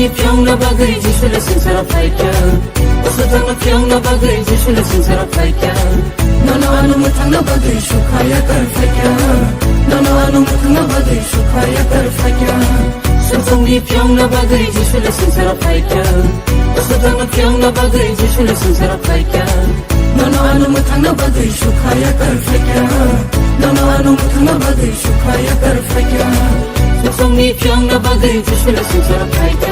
Sosoknya piang na bagay jisule sengsara faikya Osotana piang na bagay jisule sengsara faikya Nono anu mutang na bagay shukaya kar faikya Nono anu mutang na bagay shukaya kar faikya Sosoknya piang na bagay jisule sengsara faikya Osotana piang na bagay jisule sengsara faikya Nono anu mutang na bagay shukaya kar faikya Nono anu mutang na bagay shukaya kar faikya Sosoknya piang na bagay jisule sengsara faikya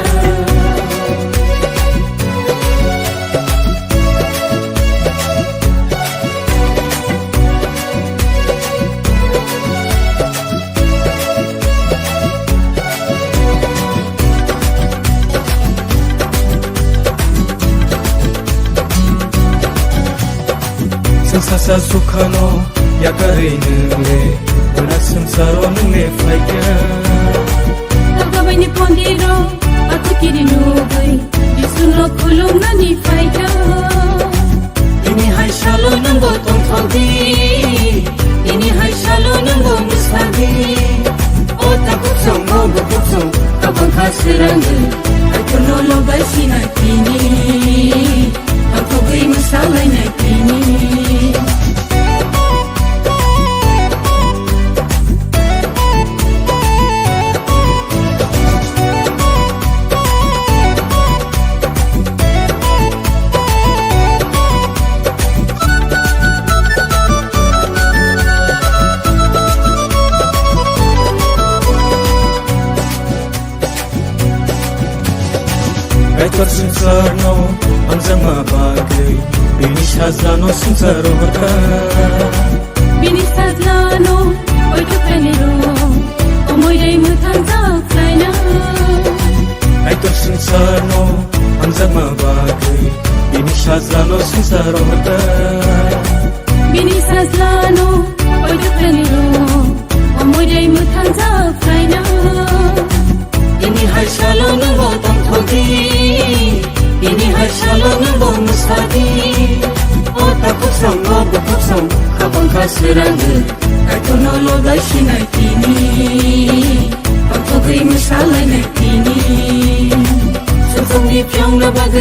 Sensasa sukhano yakare nungle Benak sengsaro nungle faikya Tagabay ni pondiro at kiri nubay Bisunlo kulong na ni faikya Ini hai shalo nunggo tongtongdi Ini hai shalo nunggo musadi O takutsong o bukutsong Kapang kasirangge Ay kunolo bay sinakini Ang tugay masalay na kini Kaitor sengsarno amzang mabagay Bini shazlano sengsaro horka Bini sadlano oy tukaniro Omoy day mutang zaklay na Kaitor sengsarno amzang mabagay Bini shazlano sengsaro horka Bini sadlano oy tukaniro Omoy day mutang zaklay na Ini hai shalo nunggo tongtongdi Ini hai shalo nunggo musadi O takutsong o bukutsong Kapang kasirangge Ay kunolo bay sinakini Ang tugay masalay na kini Sosoknya piang na bagay